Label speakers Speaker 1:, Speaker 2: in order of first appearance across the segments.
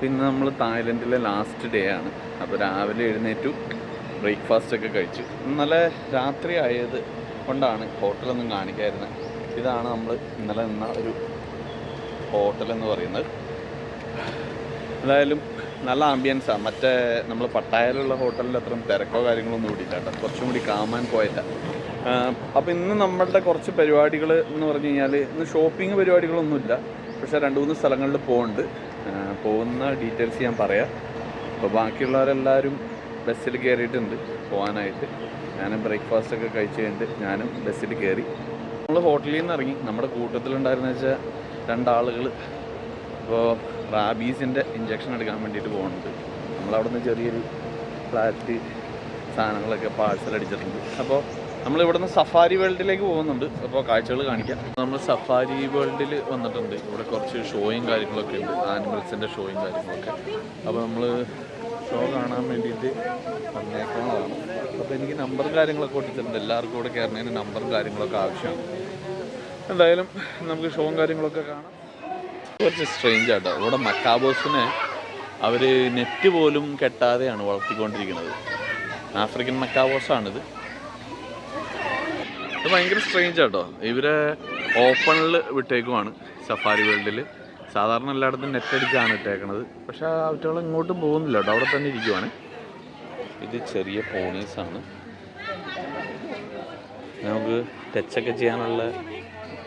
Speaker 1: പിന്നെ നമ്മൾ തായ്ലൻഡിലെ last day ആണ്. അപ്പോൾ രാവിലെ എഴുന്നേറ്റു, ബ്രേക്ക്ഫാസ്റ്റ് ഒക്കെ കഴിച്ചു. ഇന്നലെ രാത്രി ആയത് കൊണ്ടാണ് ഹോട്ടലൊന്നും കാണിക്കായിരുന്നത്. ഇതാണ് നമ്മൾ ഇന്നലെ നിന്ന ഒരു ഹോട്ടലെന്ന് പറയുന്നത്. എന്തായാലും നല്ല ആംബിയൻസാണ്. മറ്റേ നമ്മൾ പട്ടായയിലുള്ള ഹോട്ടലിൽ അത്രയും തിരക്കോ കാര്യങ്ങളൊന്നും കൂടിയില്ല കേട്ടോ. കുറച്ചും കൂടി കാമാൻ പോയില്ല. അപ്പോൾ ഇന്ന് നമ്മളുടെ കുറച്ച് പരിപാടികൾ എന്ന് പറഞ്ഞു കഴിഞ്ഞാൽ ഇന്ന് ഷോപ്പിംഗ് പരിപാടികളൊന്നുമില്ല. പക്ഷേ 2-3 സ്ഥലങ്ങളിൽ പോകുന്നുണ്ട്. പോകുന്ന ഡീറ്റെയിൽസ് ഞാൻ പറയാം. അപ്പോൾ ബാക്കിയുള്ളവരെല്ലാവരും ബസ്സിൽ കയറിയിട്ടുണ്ട് പോകാനായിട്ട്. ഞാനും ബ്രേക്ക്ഫാസ്റ്റൊക്കെ കഴിച്ച് കഴിഞ്ഞിട്ട് ഞാനും ബസ്സിൽ കയറി. നമ്മൾ ഹോട്ടലിൽ നിന്ന് ഇറങ്ങി. നമ്മുടെ കൂട്ടത്തിലുണ്ടായിരുന്ന വെച്ചാൽ 2 ആളുകൾ ഇപ്പോൾ റാബീസിൻ്റെ ഇഞ്ചക്ഷൻ എടുക്കാൻ വേണ്ടിയിട്ട് പോകുന്നുണ്ട്. നമ്മളവിടെ നിന്ന് ചെറിയൊരു ഫ്ലാറ്റ് സാധനങ്ങളൊക്കെ പാഴ്സൽ അടിച്ചിട്ടുണ്ട്. അപ്പോൾ നമ്മളിവിടെ നിന്ന് സഫാരി വേൾഡിലേക്ക് പോകുന്നുണ്ട്. അപ്പോൾ കാഴ്ചകൾ കാണിക്കാം. നമ്മൾ സഫാരി വേൾഡിൽ വന്നിട്ടുണ്ട്. ഇവിടെ കുറച്ച് ഷോയും കാര്യങ്ങളൊക്കെ ഉണ്ട്, ആനിമൽസിൻ്റെ ഷോയും കാര്യങ്ങളൊക്കെ. അപ്പോൾ നമ്മൾ ഷോ കാണാൻ വേണ്ടിയിട്ട് വന്നേക്കുന്നതാണ്. അപ്പോൾ എനിക്ക് നമ്പറും കാര്യങ്ങളൊക്കെ ഒട്ടിച്ചിട്ടുണ്ട്. എല്ലാവർക്കും ഇവിടെ കയറുന്നതിന് നമ്പറും കാര്യങ്ങളൊക്കെ ആവശ്യമാണ്. എന്തായാലും നമുക്ക് ഷോയും കാര്യങ്ങളൊക്കെ കാണാം. കുറച്ച് സ്ട്രേഞ്ച് ആട്ടോ. ഇവിടെ മക്കാബോസിനെ അവർ നെറ്റ് പോലും കെട്ടാതെയാണ് വളർത്തിക്കൊണ്ടിരിക്കുന്നത്. ആഫ്രിക്കൻ മക്കാബോസാണിത്. ഇത് ഭയങ്കര സ്ട്രേഞ്ച് ആട്ടോ. ഇവരെ ഓപ്പണിൽ വിട്ടേക്കുവാണ് സഫാരി വേൾഡിൽ. സാധാരണ എല്ലായിടത്തും നെറ്റ് അടിച്ചാണ് ഇട്ടേക്കണത്. പക്ഷേ അവറ്റകൾ ഇങ്ങോട്ടും പോകുന്നില്ല കേട്ടോ, അവിടെ തന്നെ ഇരിക്കുവാണ്. ഇത് ചെറിയ പോണീസാണ്. നമുക്ക് ടച്ചൊക്കെ ചെയ്യാനുള്ള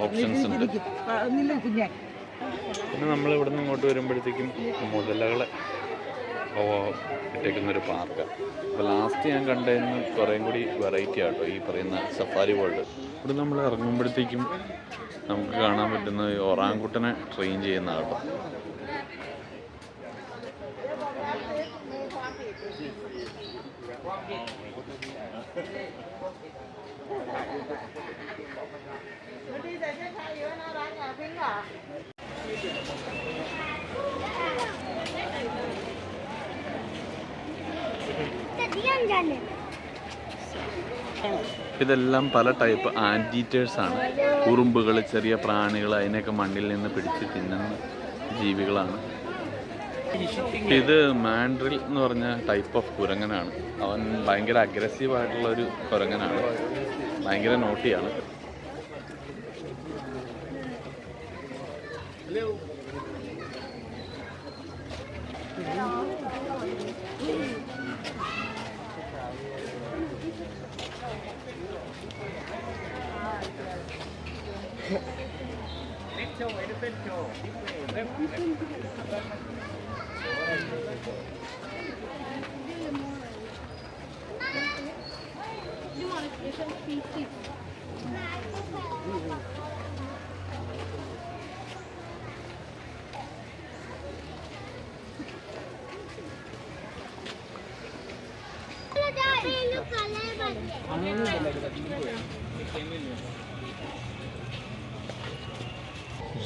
Speaker 1: ഓപ്ഷൻസ് ഉണ്ട്. പിന്നെ നമ്മൾ ഇവിടെ നിന്ന് ഇങ്ങോട്ട് വരുമ്പോഴത്തേക്കും മുതലകളെ ഇട്ടേക്കുന്നൊരു പാർക്കാണ്. അപ്പോൾ ലാസ്റ്റ് ഞാൻ കണ്ടതിന് കുറേയും കൂടി വെറൈറ്റി ആട്ടോ ഈ പറയുന്ന സഫാരി വേൾഡ്. ഇവിടെ നമ്മൾ ഇറങ്ങുമ്പോഴത്തേക്കും നമുക്ക് കാണാൻ പറ്റുന്ന ഒറാങ്കുട്ടനെ ട്രെയിൻ ചെയ്യുന്ന കേട്ടോ. ഇതെല്ലാം പല ടൈപ്പ് ആൻറ്റീറ്റേഴ്സാണ്. ഉറുമ്പുകൾ, ചെറിയ പ്രാണികൾ, അതിനെയൊക്കെ മണ്ണിൽ നിന്ന് പിടിച്ച് തിന്നുന്ന ജീവികളാണ്. ഇത് മാൻഡ്രിൽ എന്ന് പറഞ്ഞ ടൈപ്പ് ഓഫ് കുരങ്ങനാണ്. അവൻ ഭയങ്കര അഗ്രസീവായിട്ടുള്ളൊരു കുരങ്ങനാണ്, ഭയങ്കര നോട്ടിയാണ്.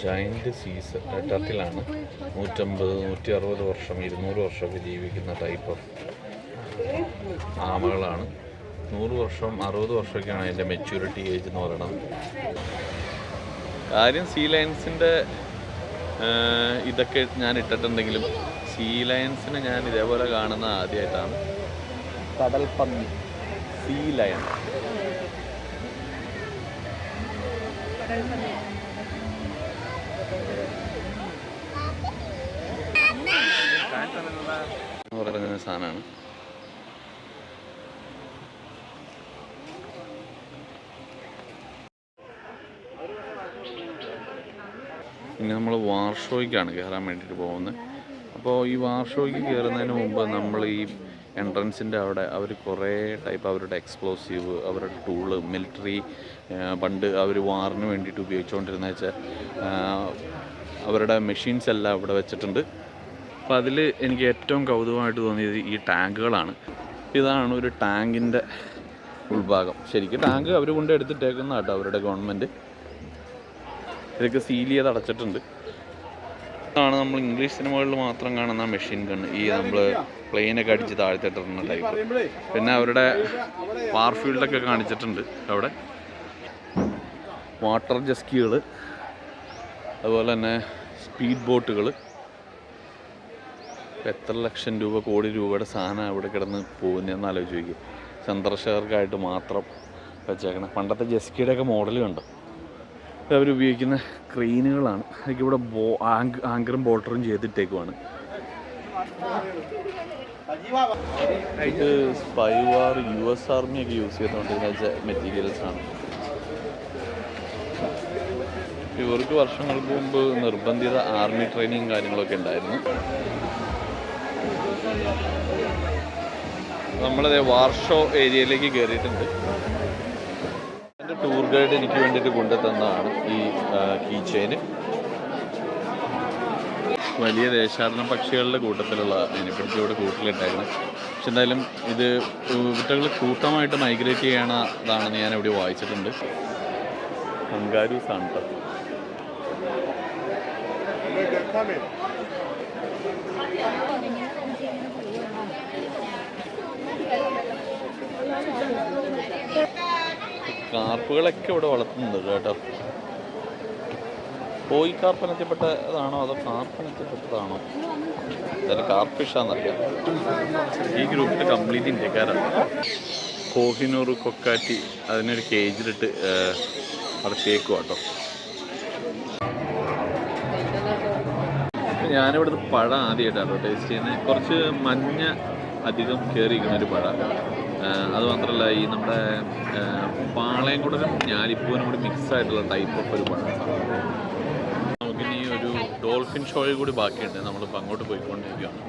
Speaker 1: ജയൻറ്റ് സീസ് ടർട്ടിലാണ്. 150, 160 വർഷം, 200 വർഷമൊക്കെ ജീവിക്കുന്ന ടൈപ്പ് ഓഫ് ആമകളാണ്. 100 വർഷം, 60 വർഷമൊക്കെയാണ് അതിൻ്റെ മെച്യൂരിറ്റി ഏജ് എന്ന് പറയുന്നത്. കാര്യം സീ ലയൺസിൻ്റെ ഇതൊക്കെ ഞാൻ ഇട്ടിട്ടുണ്ടെങ്കിലും സീ ലയൺസിനെ ഞാൻ ഇതേപോലെ കാണുന്ന ആദ്യമായിട്ടാണ്. കടൽ പന്നി, സീ ലയൺ. പറയുന്ന സാധനമാണ്. പിന്നെ നമ്മൾ വാർഷോയ്ക്കാണ് കയറാൻ വേണ്ടിയിട്ട് പോകുന്നത്. അപ്പോൾ ഈ വാർഷോയ്ക്ക് കയറുന്നതിന് മുമ്പ് നമ്മൾ ഈ എൻട്രൻസിൻ്റെ അവിടെ അവർ കുറേ ടൈപ്പ് അവരുടെ എക്സ്പ്ലോസീവ്, അവരുടെ ടൂള്, മിലിറ്ററി പണ്ട് അവർ വാറിന് വേണ്ടിയിട്ട് ഉപയോഗിച്ചുകൊണ്ടിരുന്ന വെച്ചാൽ അവരുടെ മെഷീൻസ് എല്ലാം ഇവിടെ വെച്ചിട്ടുണ്ട്. അപ്പോൾ അതിൽ എനിക്ക് ഏറ്റവും കൗതുകമായിട്ട് തോന്നിയത് ഈ ടാങ്കുകളാണ്. ഇതാണ് ഒരു ടാങ്കിൻ്റെ ഉൾഭാഗം. ശരിക്കും ടാങ്ക് അവർ കൊണ്ട് എടുത്തിട്ടേക്കുന്ന കേട്ടോ അവരുടെ ഗവൺമെൻറ്. ഇതൊക്കെ സീൽ ചെയ്ത് അടച്ചിട്ടുണ്ട്. ഇതാണ് നമ്മൾ ഇംഗ്ലീഷ് സിനിമകളിൽ മാത്രം കാണുന്ന മെഷീൻ ഗൺ. ഈ നമ്മൾ പ്ലെയിനൊക്കെ അടിച്ച് താഴ്ത്തിട്ടിരുന്ന ടൈപ്പ്. പിന്നെ അവരുടെ വാർഫീൽഡൊക്കെ കാണിച്ചിട്ടുണ്ട് അവിടെ. വാട്ടർ ജെസ്കികൾ, അതുപോലെ തന്നെ സ്പീഡ് ബോട്ടുകൾ, എത്ര ലക്ഷം രൂപ കോടി രൂപയുടെ സാധനം അവിടെ കിടന്ന് പോകുന്നതെന്ന് ആലോചിച്ച് നോക്കി. സന്ദർശകർക്കായിട്ട് മാത്രം വെച്ചേക്കണം. പണ്ടത്തെ ജെസ്കിയുടെയൊക്കെ മോഡൽ കണ്ടോ? അവരുപയോഗിക്കുന്ന ക്രെയിനുകളാണ്. എനിക്കിവിടെ ആങ്കറും ബോൾട്ടറും ചെയ്തിട്ടേക്കുവാണ്. ഇത് സ്പൈവാർ US ആർമിയൊക്കെ യൂസ് ചെയ്തുകൊണ്ടിരുന്ന മെറ്റീരിയൽസാണ്. ഇവർക്ക് വർഷങ്ങൾക്ക് മുമ്പ് നിർബന്ധിത ആർമി ട്രെയിനിങ് കാര്യങ്ങളൊക്കെ ഉണ്ടായിരുന്നു. നമ്മളത് വാർഷോ ഏരിയയിലേക്ക് കയറിയിട്ടുണ്ട്. എൻ്റെ ടൂർ ഗൈഡ് എനിക്ക് വേണ്ടിയിട്ട് കൊണ്ടുതന്നതാണ് ഈ കീ ചെയിന്. വലിയ ദേശാടന പക്ഷികളുടെ കൂട്ടത്തിലുള്ള അതിനെപ്പറ്റി ഇവിടെ കൂട്ടിലിട്ടായിരുന്നു. പക്ഷെ എന്തായാലും ഇത് ഇവറ്റകൾ കൂട്ടമായിട്ട് മൈഗ്രേറ്റ് ചെയ്യണതാണെന്ന് ഞാൻ ഇവിടെ വായിച്ചിട്ടുണ്ട്. കങ്കാരൂസാണ് കേട്ടോ. കാർപ്പുകളൊക്കെ ഇവിടെ വളർത്തുന്നുണ്ട് കേട്ടോ. കോയി കാർപ്പിനത്തിൽപ്പെട്ടതാണോ അതോ കാർപ്പിനത്തിൽപ്പെട്ടതാണോ? എന്തായാലും കാർപ്പ് ഫിഷാന്നറിയാം. ഈ ഗ്രൂപ്പിൽ കംപ്ലീറ്റ് ഇന്ത്യക്കാരാണ്. കോഹിനൂർ കൊക്കാറ്റി അതിനൊരു കേജിലിട്ട് അടച്ചേക്കും കേട്ടോ. ഞാനിവിടുത്തെ പഴം ആദ്യമായിട്ടാണ് ടേസ്റ്റ് ചെയ്യുന്നത്. കുറച്ച് മഞ്ഞ അധികം കയറിയിരിക്കുന്നൊരു പഴമാണ്. അതുമാത്രമല്ല ഈ നമ്മുടെ പാളയംകുടനും ഞാലിപ്പൂനും കൂടി മിക്സ് ആയിട്ടുള്ള ടൈപ്പ് ഓഫ് ഒരു പഴമാണ്. നമുക്കിനി ഒരു ഡോൾഫിൻ ഷോയിൽ കൂടി ബാക്കിയുണ്ട്. നമ്മളിപ്പോൾ അങ്ങോട്ട് പോയിക്കൊണ്ടിരിക്കുകയാണ്.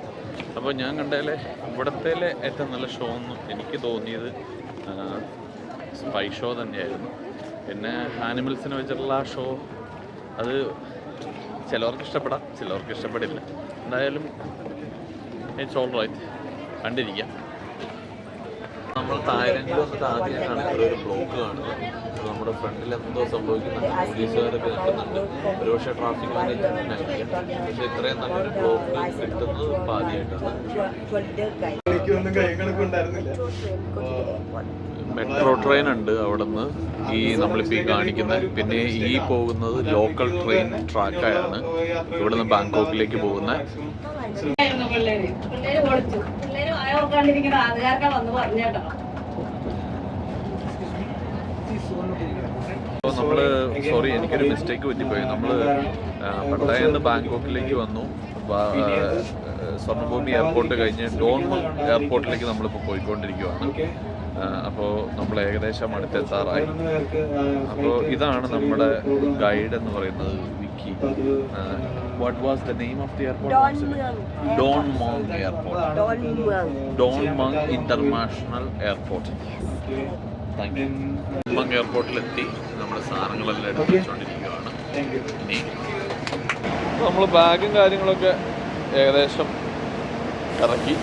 Speaker 1: അപ്പോൾ ഞാൻ കണ്ടതിലെ ഇവിടത്തെ ഏറ്റവും നല്ല ഷോ എന്ന് എനിക്ക് തോന്നിയത് സ്പൈ ഷോ തന്നെയായിരുന്നു. പിന്നെ ആനിമൽസിനെ വെച്ചിട്ടുള്ള ആ ഷോ അത് ചിലവർക്ക് ഇഷ്ടപ്പെടാം, ചിലവർക്ക് ഇഷ്ടപ്പെടില്ല. എന്തായാലും ഇറ്റ്സ് ഓൾ റൈറ്റ്, കണ്ടിരിക്കാം. നമ്മൾ തായ്ലൻഡിൽ വന്നിട്ട് ആദ്യമായിട്ടാണ് ഇവിടെ ഒരു ബ്ലോക്ക് കാണുന്നത്. നമ്മുടെ ഫ്രണ്ടിൽ എന്തോ സംഭവിക്കുന്നുണ്ട്, പോലീസുകാരൊക്കെ നിൽക്കുന്നുണ്ട്. ഒരുപക്ഷെ ട്രാഫിക് മാനേജ്മെൻറ്റ് ആയിരിക്കാം. പക്ഷേ ഇത്രയും നല്ലൊരു ബ്ലോക്ക് കിട്ടുന്നത് ഇപ്പോൾ ആദ്യമായിട്ടാണ്. മെട്രോ ട്രെയിൻ ഉണ്ട് അവിടെ നിന്ന് ഈ നമ്മളിപ്പോൾ ഈ കാണിക്കുന്നത്. പിന്നെ ഈ പോകുന്നത് ലോക്കൽ ട്രെയിൻ ട്രാക്കായാണ് ഇവിടെ നിന്ന് ബാങ്കോക്കിലേക്ക് പോകുന്നത്. അപ്പോൾ നമ്മൾ സോറി എനിക്കൊരു മിസ്റ്റേക്ക് പറ്റിപ്പോയി. നമ്മൾ പട്ടായയിൽ നിന്ന് ബാങ്കോക്കിലേക്ക് വന്നു. സ്വർണ്ണഭൂമി എയർപോർട്ട് കഴിഞ്ഞ് ഡോൺമങ് എയർപോർട്ടിലേക്ക് നമ്മളിപ്പോൾ പോയിക്കൊണ്ടിരിക്കുകയാണ്. അപ്പോൾ നമ്മൾ ഏകദേശം അടുത്തെത്താറായി. അപ്പോൾ ഇതാണ് നമ്മുടെ ഗൈഡ് എന്ന് പറയുന്നത്, Vicky. What was the name of the airport? Don Mueang airport. Don Mueang international airport. Thank you. Don Mueang എയർപോർട്ടിലെത്തി. നമ്മുടെ സാധനങ്ങളെല്ലാം എടുത്ത് വെച്ചുകൊണ്ടിരിക്കുകയാണ്. ഇനി നമ്മൾ ബാഗും കാര്യങ്ങളൊക്കെ ഏകദേശം ഇറക്കി.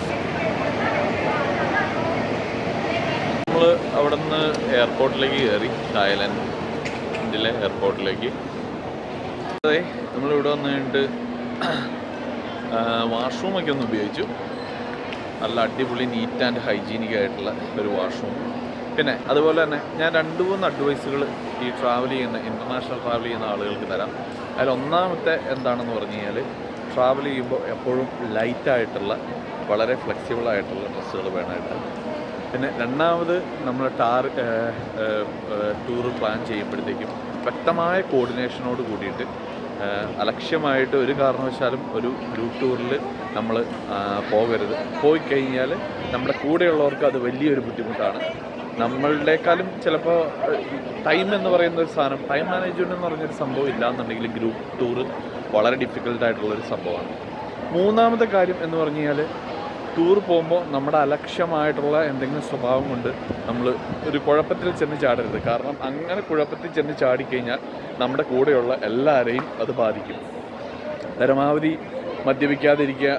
Speaker 1: നമ്മൾ അവിടെ നിന്ന് എയർപോർട്ടിലേക്ക് കയറി, തായ്ലൻഡിലെ എയർപോർട്ടിലേക്ക്. അതെ, നമ്മളിവിടെ വന്നു കഴിഞ്ഞിട്ട് വാഷ്റൂമൊക്കെ ഒന്ന് ഉപയോഗിച്ചു. നല്ല അടിപൊളി നീറ്റ് ആൻഡ് ഹൈജീനിക് ആയിട്ടുള്ള ഒരു വാഷ്റൂം. പിന്നെ അതുപോലെ തന്നെ ഞാൻ 2-3 അഡ്വൈസുകൾ ഈ ട്രാവൽ ചെയ്യുന്ന ഇൻ്റർനാഷണൽ ട്രാവൽ ചെയ്യുന്ന ആളുകൾക്ക് തരാം. അതിൽ ഒന്നാമത്തെ എന്താണെന്ന് പറഞ്ഞു കഴിഞ്ഞാൽ, ട്രാവൽ ചെയ്യുമ്പോൾ എപ്പോഴും ലൈറ്റായിട്ടുള്ള വളരെ ഫ്ലെക്സിബിളായിട്ടുള്ള ഡ്രസ്സുകൾ വേണമായിട്ട്. പിന്നെ രണ്ടാമത് നമ്മൾ ടൂറ് പ്ലാൻ ചെയ്യുമ്പോഴത്തേക്കും വ്യക്തമായ കോർഡിനേഷനോട് കൂടിയിട്ട് അലക്ഷ്യമായിട്ട് ഒരു കാരണവശാലും ഒരു ഗ്രൂപ്പ് ടൂറിൽ നമ്മൾ പോകരുത്. പോയി കഴിഞ്ഞാൽ നമ്മുടെ കൂടെയുള്ളവർക്ക് അത് വലിയൊരു ബുദ്ധിമുട്ടാണ്. നമ്മളുടെക്കാളും ചിലപ്പോൾ ടൈം എന്ന് പറയുന്ന ഒരു സാധനം, ടൈം മാനേജ്മെൻറ്റ് എന്ന് പറഞ്ഞൊരു സംഭവം ഇല്ലയെന്നുണ്ടെങ്കിൽ ഗ്രൂപ്പ് ടൂറ് വളരെ ഡിഫിക്കൽട്ടായിട്ടുള്ളൊരു സംഭവമാണ്. മൂന്നാമത്തെ കാര്യം എന്ന് പറഞ്ഞു കഴിഞ്ഞാൽ, ടൂർ പോകുമ്പോൾ നമ്മുടെ അലക്ഷ്യമായിട്ടുള്ള എന്തെങ്കിലും സ്വഭാവം കൊണ്ട് നമ്മൾ ഒരു കുഴപ്പത്തിൽ ചെന്ന് ചാടരുത്. കാരണം അങ്ങനെ കുഴപ്പത്തിൽ ചെന്ന് ചാടിക്കഴിഞ്ഞാൽ നമ്മുടെ കൂടെയുള്ള എല്ലാവരെയും അത് ബാധിക്കും. പരമാവധി മദ്യപിക്കാതിരിക്കുക,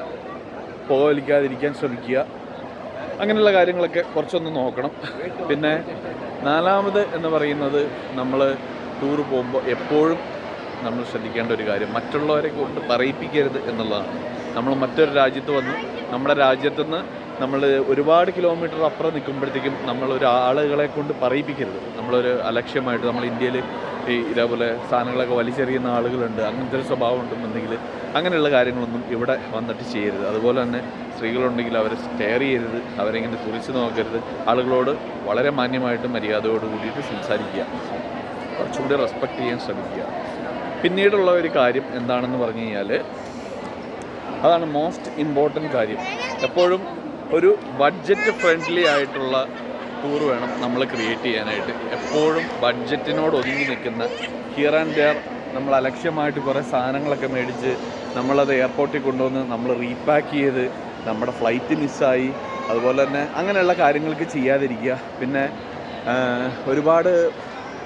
Speaker 1: പുകവലിക്കാതിരിക്കാൻ ശ്രമിക്കുക, അങ്ങനെയുള്ള കാര്യങ്ങളൊക്കെ കുറച്ചൊന്ന് നോക്കണം. പിന്നെ നാലാമത് എന്ന് പറയുന്നത്, നമ്മൾ ടൂർ പോകുമ്പോൾ എപ്പോഴും നമ്മൾ ശ്രദ്ധിക്കേണ്ട ഒരു കാര്യം, മറ്റുള്ളവരെ കൊണ്ട് പറയിപ്പിക്കരുത് എന്നുള്ളതാണ്. നമ്മൾ മറ്റൊരു രാജ്യത്ത് വന്ന് നമ്മുടെ രാജ്യത്തുനിന്ന് നമ്മൾ ഒരുപാട് കിലോമീറ്റർ അപ്പുറം നിൽക്കുമ്പോഴത്തേക്കും നമ്മളൊരു ആളുകളെ കൊണ്ട് പറയിപ്പിക്കരുത്. നമ്മളൊരു അലക്ഷ്യമായിട്ട് നമ്മൾ ഇന്ത്യയിൽ ഈ ഇതേപോലെ സാധനങ്ങളൊക്കെ വലിച്ചെറിയുന്ന ആളുകളുണ്ട്, അങ്ങനത്തെ ഒരു സ്വഭാവം ഉണ്ടെന്നുണ്ടെങ്കിൽ അങ്ങനെയുള്ള കാര്യങ്ങളൊന്നും ഇവിടെ വന്നിട്ട് ചെയ്യരുത്. അതുപോലെ തന്നെ സ്ത്രീകളുണ്ടെങ്കിൽ അവരെ സ്റ്റെയർ ചെയ്യരുത്, അവരെങ്ങനെ തുറിച്ച് നോക്കരുത്. ആളുകളോട് വളരെ മാന്യമായിട്ട് മര്യാദയോട് കൂടിയിട്ട് സംസാരിക്കുക, കുറച്ചുകൂടി റെസ്പെക്റ്റ് ചെയ്യാൻ ശ്രമിക്കുക. പിന്നീടുള്ള ഒരു കാര്യം എന്താണെന്ന് പറഞ്ഞു കഴിഞ്ഞാൽ, അതാണ് മോസ്റ്റ് ഇമ്പോർട്ടൻറ്റ് കാര്യം. എപ്പോഴും ഒരു ബഡ്ജറ്റ് ഫ്രണ്ട്ലി ആയിട്ടുള്ള ടൂർ വേണം നമ്മൾ ക്രിയേറ്റ് ചെയ്യാനായിട്ട്. എപ്പോഴും ബഡ്ജറ്റിനോട് ഒതുങ്ങി നിൽക്കുന്ന, ഹിയർ ആൻഡ് ദെയർ നമ്മൾ അലക്ഷ്യമായിട്ട് കുറേ സാധനങ്ങളൊക്കെ മേടിച്ച് നമ്മളത് എയർപോർട്ടിൽ കൊണ്ടുവന്ന് നമ്മൾ റീപാക്ക് ചെയ്ത് നമ്മുടെ ഫ്ലൈറ്റ് മിസ്സായി, അതുപോലെ തന്നെ അങ്ങനെയുള്ള കാര്യങ്ങൾക്ക് ചെയ്യാതിരിക്കുക. പിന്നെ ഒരുപാട്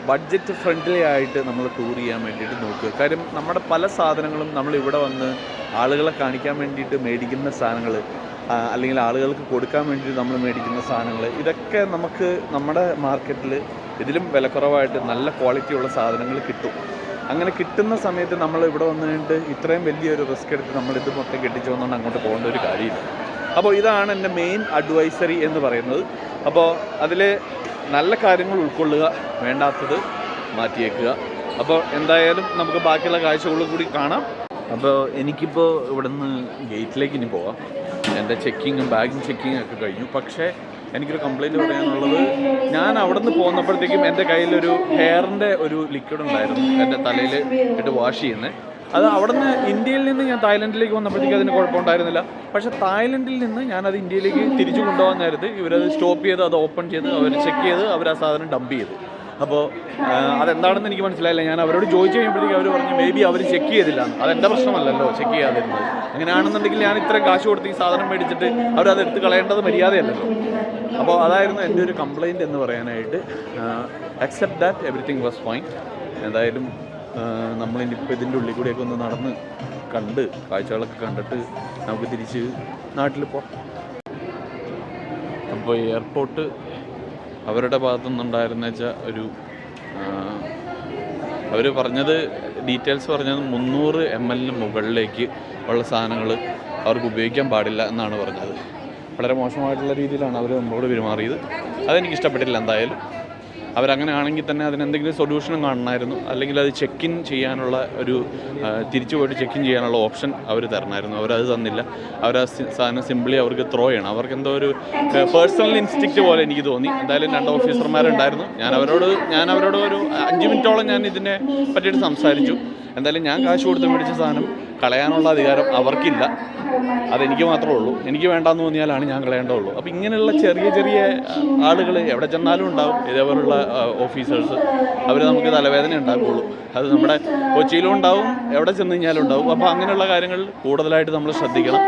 Speaker 1: ബഡ്ജറ്റ് ഫ്രണ്ട്ലി ആയിട്ട് നമ്മൾ ടൂർ ചെയ്യാൻ വേണ്ടിയിട്ട് നോക്കുക. കാര്യം നമ്മുടെ പല സാധനങ്ങളും നമ്മളിവിടെ വന്ന് ആളുകളെ കാണിക്കാൻ വേണ്ടിയിട്ട് മേടിക്കുന്ന സാധനങ്ങൾ, അല്ലെങ്കിൽ ആളുകൾക്ക് കൊടുക്കാൻ വേണ്ടിയിട്ട് നമ്മൾ മേടിക്കുന്ന സാധനങ്ങൾ, ഇതൊക്കെ നമുക്ക് നമ്മുടെ മാർക്കറ്റിൽ ഇതിലും വിലക്കുറവായിട്ട് നല്ല ക്വാളിറ്റിയുള്ള സാധനങ്ങൾ കിട്ടും. അങ്ങനെ കിട്ടുന്ന സമയത്ത് നമ്മൾ ഇവിടെ വന്നു കഴിഞ്ഞിട്ട് ഇത്രയും വലിയൊരു റിസ്ക് എടുത്ത് നമ്മളിത് മൊത്തം കെട്ടിച്ചു വന്നുകൊണ്ട് അങ്ങോട്ട് പോകേണ്ട ഒരു കാര്യമില്ല. അപ്പോൾ ഇതാണ് എൻ്റെ മെയിൻ അഡ്വൈസറി എന്ന് പറയുന്നത്. അപ്പോൾ അതിൽ നല്ല കാര്യങ്ങൾ ഉൾക്കൊള്ളുക, വേണ്ടാത്തത് മാറ്റിയേക്കുക. അപ്പോൾ എന്തായാലും നമുക്ക് ബാക്കിയുള്ള കാഴ്ചകളും കൂടി കാണാം. അപ്പോൾ എനിക്കിപ്പോൾ ഇവിടെ നിന്ന് ഗേറ്റിലേക്ക് ഇനി പോവാം. എൻ്റെ ചെക്കിങ്ങും ബാഗിങ് ചെക്കിങ്ങും ഒക്കെ കഴിഞ്ഞു. പക്ഷേ എനിക്കൊരു കംപ്ലയിൻറ്റ് പറയാനുള്ളത്, ഞാൻ അവിടെ നിന്ന് പോന്നപ്പോഴത്തേക്കും എൻ്റെ കയ്യിലൊരു ഹെയറിൻ്റെ ഒരു ലിക്വിഡ് ഉണ്ടായിരുന്നു, എൻ്റെ തലയിൽ ഇട്ട് വാഷ് ചെയ്യുന്നത്. അത് അവിടെ നിന്ന് ഇന്ത്യയിൽ നിന്ന് ഞാൻ തായ്ലൻഡിലേക്ക് വന്നപ്പോഴത്തേക്കും അതിന് കുഴപ്പമുണ്ടായിരുന്നില്ല. പക്ഷേ തായ്ലൻഡിൽ നിന്ന് ഞാനത് ഇന്ത്യയിലേക്ക് തിരിച്ചു കൊണ്ടുപോകാൻ നേരത്ത് ഇവരത് സ്റ്റോപ്പ് ചെയ്ത് അത് ഓപ്പൺ ചെയ്ത് അവർ ചെക്ക് ചെയ്ത് അവർ ആ സാധനം ഡംപ് ചെയ്തു. അപ്പോൾ അതെന്താണെന്ന് എനിക്ക് മനസ്സിലായില്ല. ഞാൻ അവരോട് ചോദിച്ചു കഴിയുമ്പോഴത്തേക്കും അവർ പറഞ്ഞു മേ ബി അവർ ചെക്ക് ചെയ്തില്ല. അതെൻ്റെ പ്രശ്നമല്ലല്ലോ ചെക്ക് ചെയ്യാതിരുന്നത്. അങ്ങനെയാണെന്നുണ്ടെങ്കിൽ ഞാൻ ഇത്ര കാശ് കൊടുത്ത് ഈ സാധനം മേടിച്ചിട്ട് അവരതെടുത്ത് കളയേണ്ടത് മര്യാദയല്ലല്ലോ. അപ്പോൾ അതായിരുന്നു എൻ്റെ ഒരു കംപ്ലയിൻറ്റ് എന്ന് പറയാനായിട്ട്. Accept that everything was fine. എന്തായാലും നമ്മളിനിപ്പോൾ ഇതിൻ്റെ ഉള്ളിൽ കൂടെയൊക്കെ ഒന്ന് നടന്ന് കണ്ട് കാഴ്ചകളൊക്കെ കണ്ടിട്ട് നമുക്ക് തിരിച്ച് നാട്ടിൽ പോകാം. അപ്പോൾ എയർപോർട്ട് അവരുടെ ഭാഗത്തുനിന്നുണ്ടായിരുന്ന വെച്ചാൽ അവർ പറഞ്ഞത്, ഡീറ്റെയിൽസ് പറഞ്ഞത് 300 ml മുകളിലേക്ക് ഉള്ള സാധനങ്ങൾ അവർക്ക് ഉപയോഗിക്കാൻ പാടില്ല എന്നാണ് പറഞ്ഞത്. വളരെ മോശമായിട്ടുള്ള രീതിയിലാണ് അവർ നമ്മളോട് പെരുമാറിയത്. അതെനിക്ക് ഇഷ്ടപ്പെട്ടില്ല. എന്തായാലും അവരങ്ങനെ ആണെങ്കിൽ തന്നെ അതിനെന്തെങ്കിലും സൊല്യൂഷനും കാണണമായിരുന്നു. അല്ലെങ്കിൽ അത് ചെക്ക് ഇൻ ചെയ്യാനുള്ള ഒരു തിരിച്ചു പോയിട്ട് ചെക്ക് ഇൻ ചെയ്യാനുള്ള ഓപ്ഷൻ അവർ തരണമായിരുന്നു. അവരത് തന്നില്ല. അവർ ആ സാധനം സിംപിളി അവർക്ക് ത്രോ ചെയ്യണം. അവർക്ക് എന്തോ ഒരു പേഴ്സണൽ ഇൻസ്റ്റിക്റ്റ് പോലെ എനിക്ക് തോന്നി. എന്തായാലും 2 ഓഫീസർമാരുണ്ടായിരുന്നു. ഞാൻ അവരോട് ഒരു 5 മിനിറ്റോളം ഞാൻ ഇതിനെ പറ്റിയിട്ട് സംസാരിച്ചു. എന്തായാലും ഞാൻ കാശ് കൊടുത്ത് മേടിച്ച സാധനം കളയാനുള്ള അധികാരം അവർക്കില്ല, അതെനിക്ക് മാത്രമേ ഉള്ളൂ. എനിക്ക് വേണ്ടാന്ന് തോന്നിയാലാണ് ഞാൻ കളയേണ്ടതുള്ളൂ. അപ്പോൾ ഇങ്ങനെയുള്ള ചെറിയ ചെറിയ ആളുകൾ എവിടെ ചെന്നാലും ഉണ്ടാവും. ഇതേപോലുള്ള ഓഫീസേഴ്സ് അവർ നമുക്ക് തലവേദന ഉണ്ടാക്കുകയുള്ളൂ. അത് നമ്മുടെ കൊച്ചിയിലും ഉണ്ടാവും, എവിടെ ചെന്ന് കഴിഞ്ഞാലും ഉണ്ടാവും. അപ്പോൾ അങ്ങനെയുള്ള കാര്യങ്ങൾ കൂടുതലായിട്ട് നമ്മൾ ശ്രദ്ധിക്കണം.